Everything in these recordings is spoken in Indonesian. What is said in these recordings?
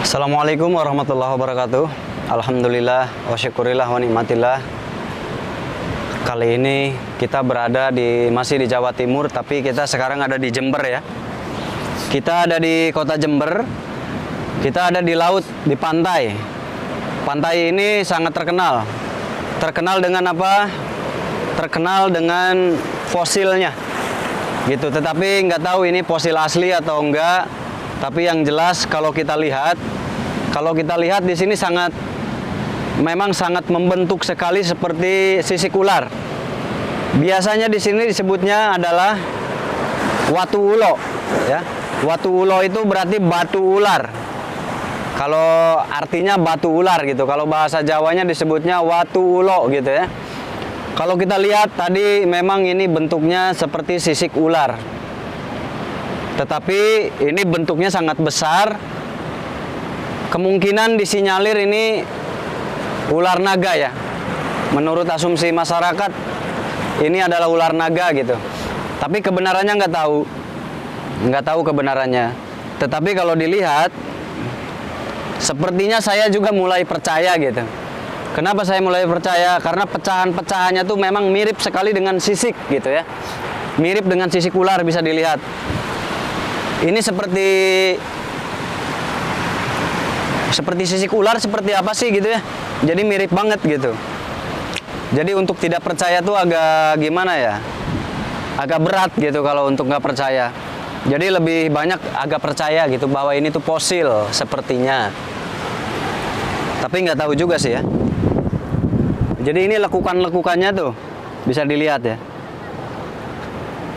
Assalamualaikum warahmatullahi wabarakatuh. Alhamdulillah wa syukurillah wa nikmatillah. Kali ini kita berada masih di Jawa Timur, tapi kita sekarang ada di Jember ya. Kita ada di kota Jember. Kita ada di laut, di pantai. Pantai ini sangat terkenal. Terkenal dengan apa? Terkenal dengan fosilnya. Gitu, tetapi nggak tahu ini fosil asli atau enggak. Tapi yang jelas kalau kita lihat di sini memang sangat membentuk sekali seperti sisik ular. Biasanya di sini disebutnya adalah watu ulo, ya. Watu ulo itu berarti batu ular. Kalau artinya batu ular gitu. Kalau bahasa Jawanya disebutnya watu ulo gitu ya. Kalau kita lihat tadi memang ini bentuknya seperti sisik ular. Tetapi ini bentuknya sangat besar. Kemungkinan disinyalir ini ular naga ya. Menurut asumsi masyarakat ini adalah ular naga gitu. Tapi kebenarannya nggak tahu kebenarannya. Tetapi kalau dilihat, sepertinya saya juga mulai percaya gitu. Kenapa saya mulai percaya? Karena pecahan-pecahannya tuh memang mirip sekali dengan sisik gitu ya. Mirip dengan sisik ular bisa dilihat. Ini seperti sisik ular, seperti apa sih gitu ya. Jadi mirip banget gitu. Jadi untuk tidak percaya tuh agak gimana ya, agak berat gitu kalau untuk nggak percaya. Jadi lebih banyak agak percaya gitu bahwa ini tuh fosil sepertinya. Tapi nggak tahu juga sih ya. Jadi ini lekukan-lekukannya tuh bisa dilihat ya.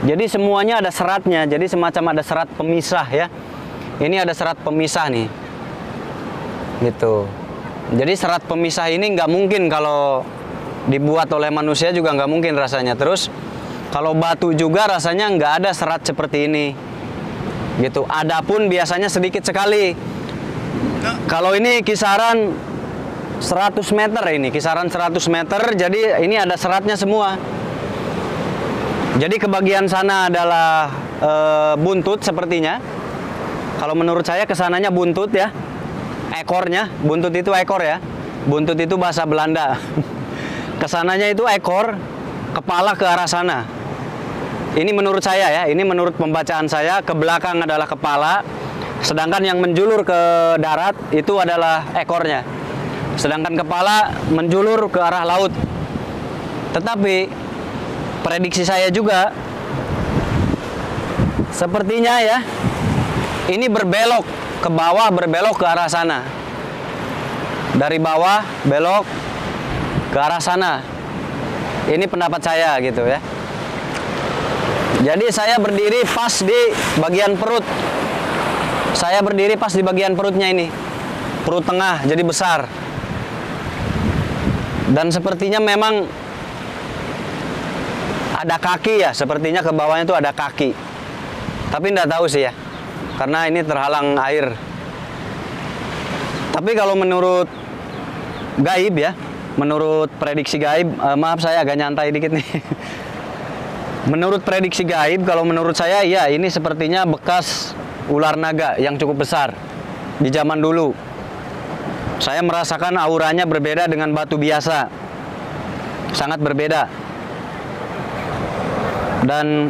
Jadi semuanya ada seratnya, jadi semacam ada serat pemisah ya. Ini ada serat pemisah nih, gitu. Jadi serat pemisah ini nggak mungkin kalau dibuat oleh manusia juga nggak mungkin rasanya. Terus kalau batu juga rasanya nggak ada serat seperti ini, gitu. Adapun biasanya sedikit sekali. Kalau ini kisaran 100 meter ini, kisaran 100 meter, jadi ini ada seratnya semua. Jadi kebagian sana adalah buntut sepertinya. Kalau menurut saya kesananya buntut ya. Ekornya, buntut itu ekor ya. Buntut itu bahasa Belanda. Kesananya itu ekor, kepala ke arah sana. Ini menurut saya ya, ini menurut pembacaan saya, ke belakang adalah kepala. Sedangkan yang menjulur ke darat itu adalah ekornya. Sedangkan kepala menjulur ke arah laut. Tetapi prediksi saya juga sepertinya ya, ini berbelok ke bawah, berbelok ke arah sana. Dari bawah belok ke arah sana. Ini pendapat saya gitu ya. Jadi saya berdiri pas di bagian perut. Saya berdiri pas di bagian perutnya ini. Perut tengah jadi besar. Dan sepertinya memang ada kaki ya, sepertinya ke bawahnya itu ada kaki. Tapi enggak tahu sih ya. Karena ini terhalang air. Tapi kalau menurut gaib ya, menurut prediksi gaib, maaf saya agak nyantai dikit nih. Menurut prediksi gaib, kalau menurut saya ya ini sepertinya bekas ular naga yang cukup besar di zaman dulu. Saya merasakan auranya berbeda dengan batu biasa. Sangat berbeda. Dan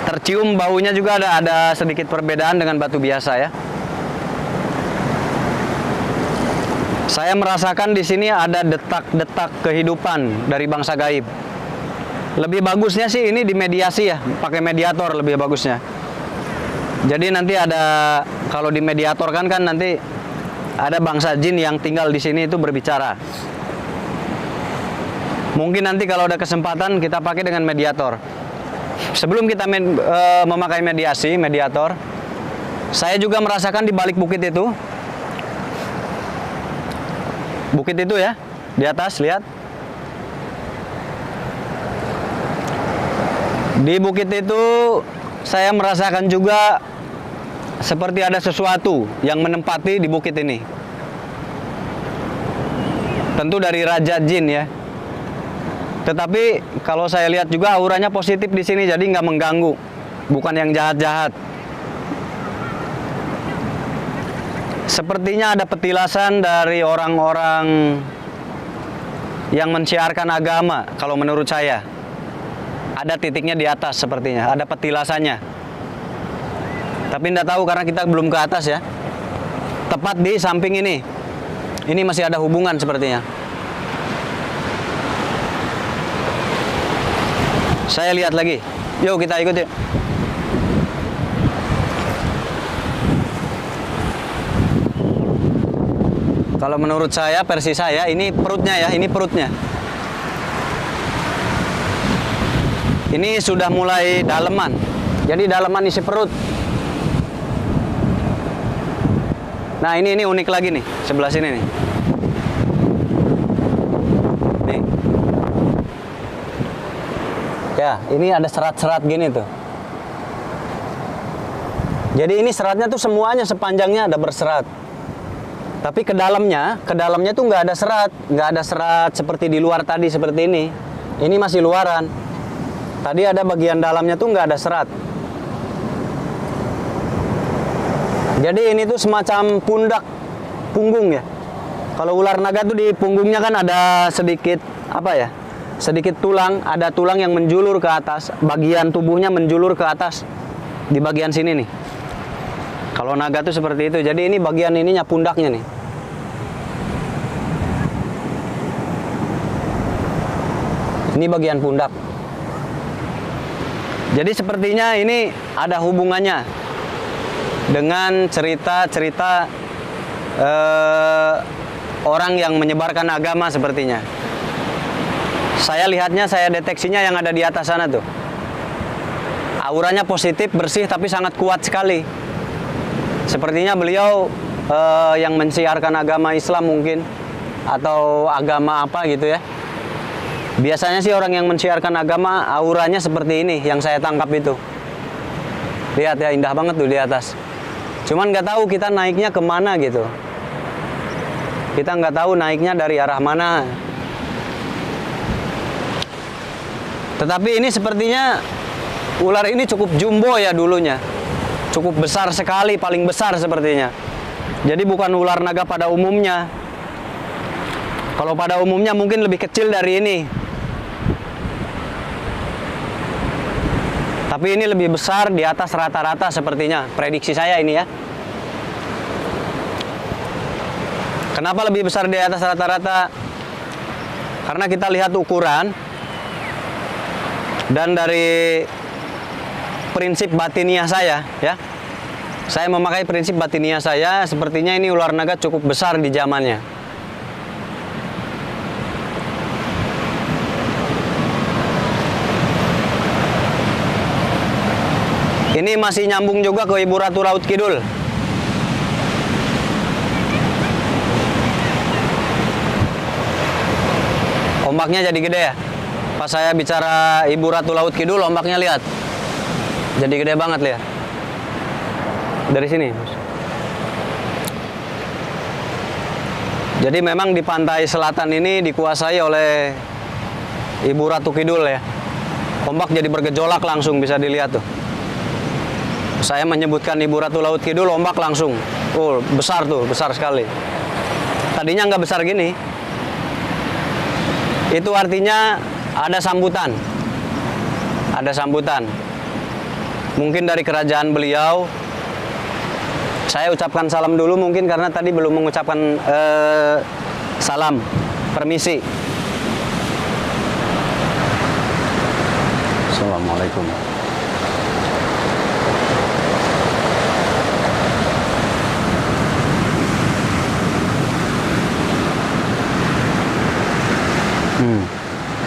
tercium baunya juga ada sedikit perbedaan dengan batu biasa ya. Saya merasakan di sini ada detak-detak kehidupan dari bangsa gaib. Lebih bagusnya sih ini dimediasi ya, pakai mediator lebih bagusnya. Jadi nanti ada, kalau di mediator kan nanti ada bangsa jin yang tinggal di sini itu berbicara. Mungkin nanti kalau ada kesempatan kita pakai dengan mediator. Sebelum kita memakai mediator, saya juga merasakan di balik bukit itu. Bukit itu ya, di atas, lihat. Di bukit itu saya merasakan juga seperti ada sesuatu yang menempati di bukit ini. Tentu dari Raja Jin ya. Tetapi kalau saya lihat juga auranya positif di sini, jadi nggak mengganggu, bukan yang jahat-jahat. Sepertinya ada petilasan dari orang-orang yang menciarkan agama. Kalau menurut saya ada titiknya di atas, sepertinya ada petilasannya. Tapi tidak tahu karena kita belum ke atas ya. Tepat di samping ini masih ada hubungan sepertinya. Saya lihat lagi. Yuk kita ikut yuk. Kalau menurut saya, versi saya, ini perutnya ya, ini perutnya. Ini sudah mulai daleman. Jadi daleman isi perut. Nah, ini unik lagi nih, sebelah sini nih. Nih. Ya, ini ada serat-serat gini tuh. Jadi ini seratnya tuh semuanya sepanjangnya ada berserat. Tapi ke dalamnya tuh nggak ada serat seperti di luar tadi seperti ini. Ini masih luaran. Tadi ada bagian dalamnya tuh nggak ada serat. Jadi ini tuh semacam punggung ya. Kalau ular naga tuh di punggungnya kan ada sedikit sedikit tulang, ada tulang yang menjulur ke atas, bagian tubuhnya menjulur ke atas di bagian sini nih. Kalau naga tuh seperti itu. Jadi ini bagian ininya, pundaknya nih. Ini bagian pundak. Jadi sepertinya ini ada hubungannya dengan cerita-cerita orang yang menyebarkan agama sepertinya. Saya lihatnya, saya deteksinya yang ada di atas sana tuh. Auranya positif, bersih, tapi sangat kuat sekali. Sepertinya beliau yang mensiarkan agama Islam mungkin, atau agama apa gitu ya. Biasanya sih orang yang mensiarkan agama auranya seperti ini yang saya tangkap itu. Lihat ya, indah banget tuh di atas. Cuman nggak tahu kita naiknya kemana gitu. Kita nggak tahu naiknya dari arah mana. Tetapi ini sepertinya ular ini cukup jumbo ya dulunya. Cukup besar sekali, paling besar sepertinya. Jadi bukan ular naga pada umumnya. Kalau pada umumnya mungkin lebih kecil dari ini. Tapi ini lebih besar, di atas rata-rata sepertinya. Prediksi saya ini ya. Kenapa lebih besar di atas rata-rata? Karena kita lihat ukuran. Dan dari prinsip batiniah saya ya. Saya memakai prinsip batiniah saya, sepertinya ini ular naga cukup besar di zamannya. Ini masih nyambung juga ke Ibu Ratu Laut Kidul. Ombaknya jadi gede ya. Pas saya bicara Ibu Ratu Laut Kidul, ombaknya lihat. Jadi gede banget lihat. Dari sini. Jadi memang di pantai selatan ini dikuasai oleh Ibu Ratu Kidul ya. Ombak jadi bergejolak langsung, bisa dilihat tuh. Saya menyebutkan Ibu Ratu Laut Kidul, ombak langsung. Oh, besar tuh, besar sekali. Tadinya nggak besar gini. Itu artinya ada sambutan. Ada sambutan. Mungkin dari kerajaan beliau. Saya ucapkan salam dulu mungkin karena tadi belum mengucapkan salam. Permisi. Assalamualaikum.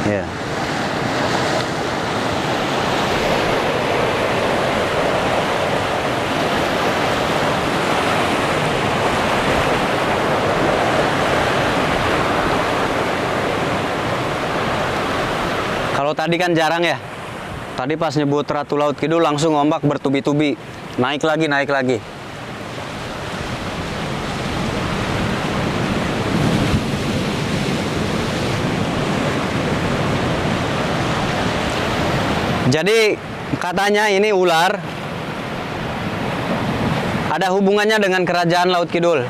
Ya. Kalau tadi kan jarang ya. Tadi pas nyebut Ratu Laut Kidul langsung ombak bertubi-tubi. Naik lagi, naik lagi. Jadi katanya ini ular Ada hubungannya dengan kerajaan Laut Kidul.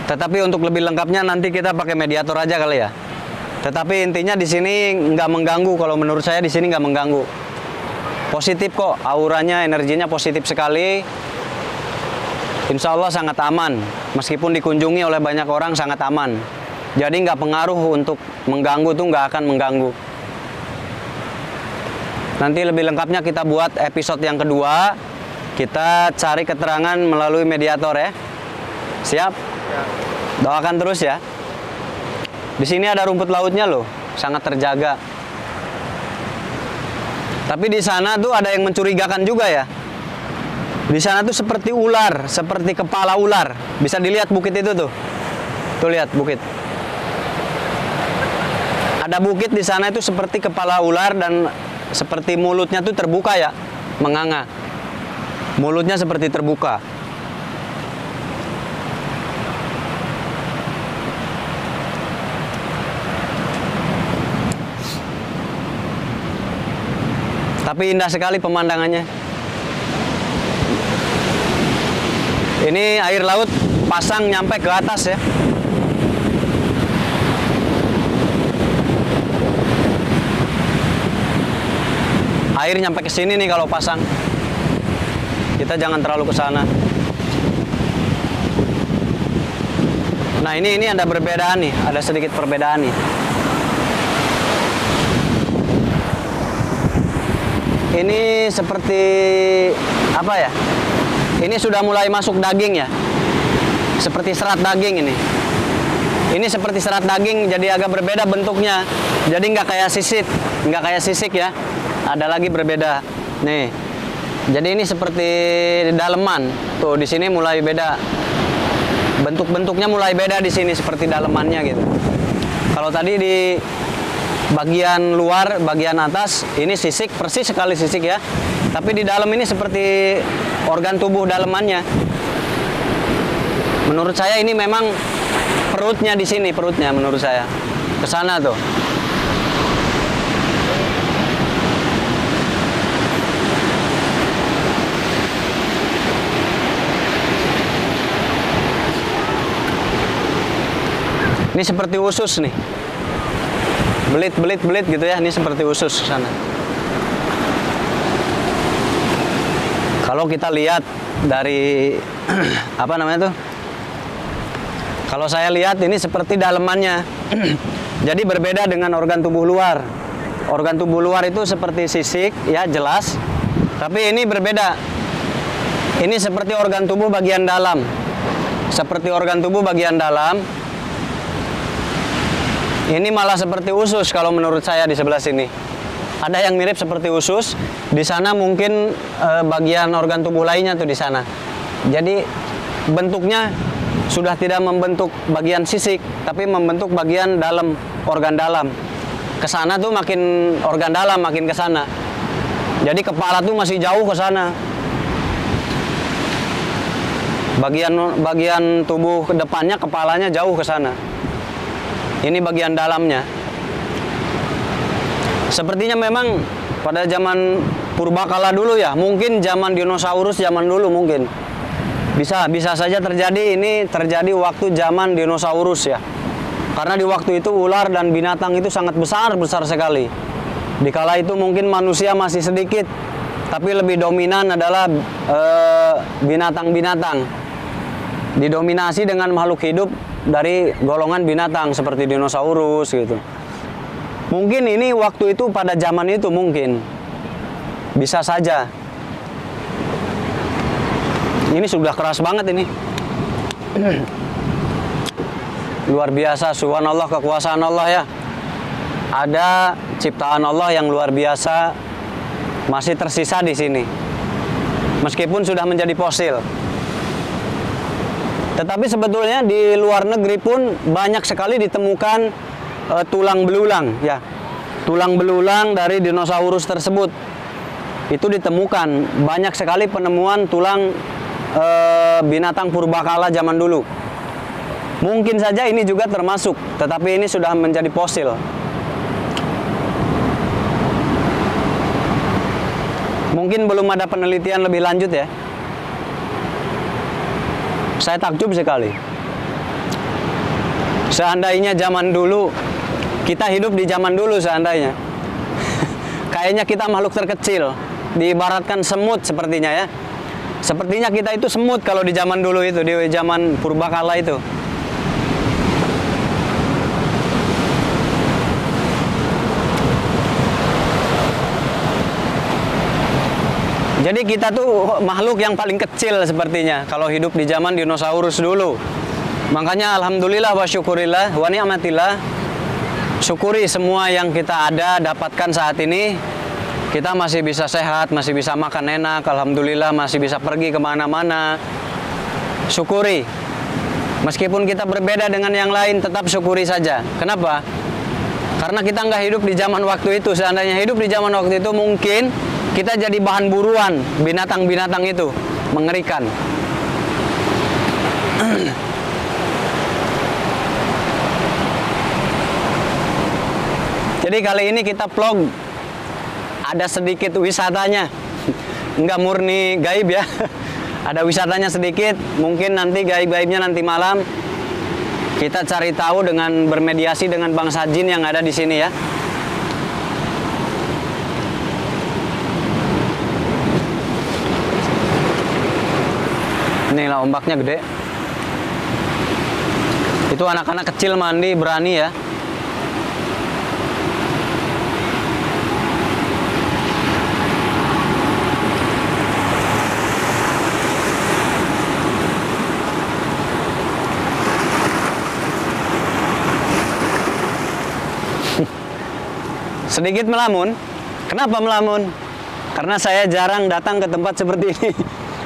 Tetapi untuk lebih lengkapnya nanti kita pakai mediator aja kali ya. Tetapi intinya di sini nggak mengganggu. Kalau menurut saya di sini nggak mengganggu. Positif kok, auranya, energinya positif sekali. Insya Allah sangat aman. Meskipun dikunjungi oleh banyak orang sangat aman. Jadi nggak pengaruh untuk mengganggu tuh, nggak akan mengganggu. Nanti lebih lengkapnya kita buat episode yang kedua. Kita cari keterangan melalui mediator ya. Siap? Doakan terus ya. Di sini ada rumput lautnya loh, sangat terjaga. Tapi di sana tuh ada yang mencurigakan juga ya. Di sana tuh seperti ular, seperti kepala ular. Bisa dilihat bukit itu tuh. Tuh lihat bukit. Ada bukit di sana itu seperti kepala ular dan seperti mulutnya tuh terbuka ya, menganga. Mulutnya seperti terbuka. Tapi indah sekali pemandangannya. Ini air laut pasang nyampe ke atas ya. Air nyampe ke sini nih kalau pasang. Kita jangan terlalu ke sana. Nah, ini ada perbedaan nih, ada sedikit perbedaan nih. Ini seperti apa ya? Ini sudah mulai masuk daging ya. Seperti serat daging ini. Ini seperti serat daging, jadi agak berbeda bentuknya. Jadi nggak kayak sisik ya. Ada lagi berbeda. Nih. Jadi ini seperti daleman. Tuh di sini mulai beda. Bentuk-bentuknya mulai beda di sini seperti dalemannya gitu. Kalau tadi di bagian luar, bagian atas ini sisik, persis sekali sisik ya. Tapi di dalam ini seperti organ tubuh dalemannya. Menurut saya ini memang perutnya di sini, perutnya menurut saya. Ke sana tuh. Ini seperti usus nih. Belit gitu ya, ini seperti usus sana. Kalau kita lihat dari apa namanya tuh? Kalau saya lihat ini seperti dalemannya. Jadi berbeda dengan organ tubuh luar. Organ tubuh luar itu seperti sisik ya, jelas. Tapi ini berbeda. Ini seperti organ tubuh bagian dalam. Seperti organ tubuh bagian dalam. Ini malah seperti usus kalau menurut saya di sebelah sini. Ada yang mirip seperti usus, di sana mungkin bagian organ tubuh lainnya tuh di sana. Jadi bentuknya sudah tidak membentuk bagian sisik, tapi membentuk bagian dalam, organ dalam. Ke sana tuh makin organ dalam, makin ke sana. Jadi kepala tuh masih jauh ke sana. Bagian tubuh ke depannya, kepalanya jauh ke sana. Ini bagian dalamnya. Sepertinya memang pada zaman purbakala dulu ya, mungkin zaman dinosaurus zaman dulu mungkin. Bisa saja terjadi, ini terjadi waktu zaman dinosaurus ya. Karena di waktu itu ular dan binatang itu sangat besar sekali. Dikala itu mungkin manusia masih sedikit, tapi lebih dominan adalah binatang-binatang. Didominasi dengan makhluk hidup dari golongan binatang seperti dinosaurus gitu. Mungkin ini waktu itu pada zaman itu mungkin. Bisa saja. Ini sudah keras banget ini. Luar biasa, subhanallah, kekuasaan Allah ya. Ada ciptaan Allah yang luar biasa masih tersisa di sini. Meskipun sudah menjadi fosil. Tetapi sebetulnya di luar negeri pun banyak sekali ditemukan tulang belulang ya. Tulang belulang dari dinosaurus tersebut. Itu ditemukan banyak sekali penemuan tulang binatang purbakala zaman dulu. Mungkin saja ini juga termasuk, tetapi ini sudah menjadi fosil. Mungkin belum ada penelitian lebih lanjut ya. Saya takjub sekali. Seandainya zaman dulu, kita hidup di zaman dulu seandainya. Kayaknya kita makhluk terkecil, diibaratkan semut sepertinya ya. Sepertinya kita itu semut kalau di zaman dulu itu, di zaman purbakala itu. Jadi kita tuh makhluk yang paling kecil sepertinya kalau hidup di zaman dinosaurus dulu. Makanya alhamdulillah wa syukurillah wa ni'matillah. Syukuri semua yang kita ada dapatkan saat ini. Kita masih bisa sehat, masih bisa makan enak, alhamdulillah masih bisa pergi kemana-mana. Syukuri. Meskipun kita berbeda dengan yang lain, tetap syukuri saja. Kenapa? Karena kita nggak hidup di zaman waktu itu. Seandainya hidup di zaman waktu itu, mungkin kita jadi bahan buruan binatang-binatang itu. Mengerikan. Jadi kali ini kita vlog, ada sedikit wisatanya, nggak murni gaib ya, ada wisatanya sedikit, mungkin nanti gaib-gaibnya nanti malam, kita cari tahu dengan bermediasi dengan bangsa jin yang ada di sini ya. Inilah ombaknya gede, itu anak-anak kecil mandi berani ya. Sedikit melamun. Kenapa melamun? Karena saya jarang datang ke tempat seperti ini.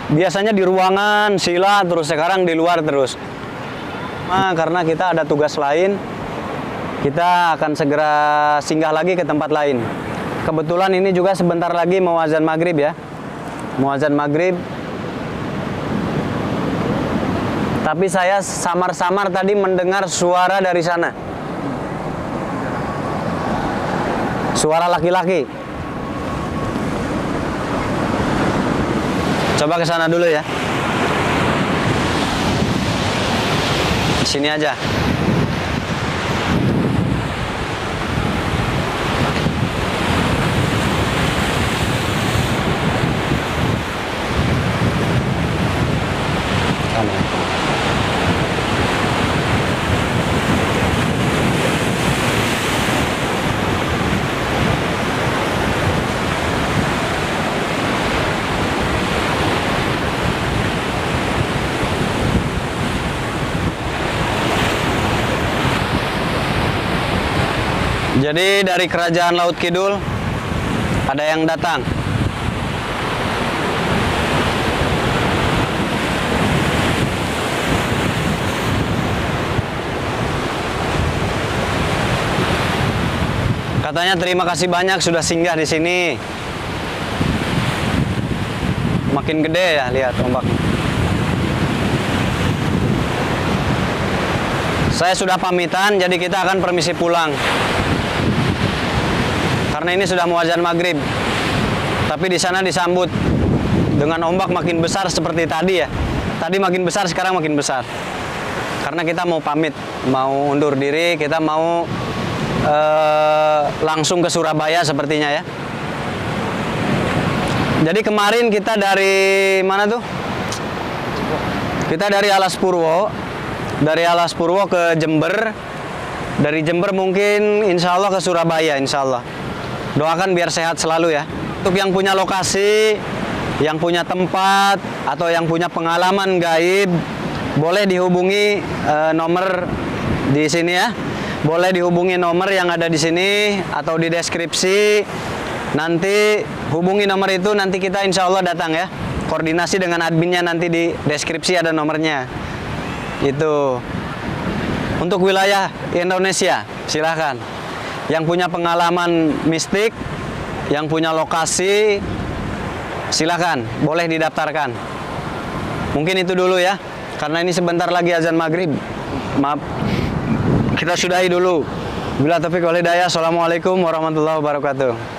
Biasanya di ruangan, sila, terus sekarang di luar terus. Nah, karena kita ada tugas lain, kita akan segera singgah lagi ke tempat lain. Kebetulan ini juga sebentar lagi mau azan maghrib ya. Mau azan maghrib. Tapi saya samar-samar tadi mendengar suara dari sana. Suara laki-laki. Coba ke sana dulu ya. Di sini aja. Jadi dari Kerajaan Laut Kidul ada yang datang. Katanya terima kasih banyak sudah singgah di sini. Makin gede ya, lihat ombaknya. Saya sudah pamitan, jadi kita akan permisi pulang. Karena ini sudah mau azan maghrib. Tapi di sana disambut dengan ombak makin besar seperti tadi ya. Tadi makin besar, sekarang makin besar. Karena kita mau pamit, mau undur diri, kita mau langsung ke Surabaya sepertinya ya. Jadi kemarin kita dari mana tuh? Kita dari Alas Purwo. Dari Alas Purwo ke Jember. Dari Jember mungkin insya Allah ke Surabaya insya Allah. Doakan biar sehat selalu ya. Untuk yang punya lokasi, yang punya tempat, atau yang punya pengalaman gaib, boleh dihubungi nomor di sini ya. Boleh dihubungi nomor yang ada di sini atau di deskripsi. Nanti hubungi nomor itu, nanti kita insya Allah datang ya. Koordinasi dengan adminnya nanti di deskripsi ada nomornya. Itu. Untuk wilayah Indonesia, silahkan. Yang punya pengalaman mistik, yang punya lokasi, silakan, boleh didaftarkan. Mungkin itu dulu ya, karena ini sebentar lagi azan maghrib. Maaf, kita sudahi dulu. Bila taufiq wal hidayah. Assalamualaikum warahmatullahi wabarakatuh.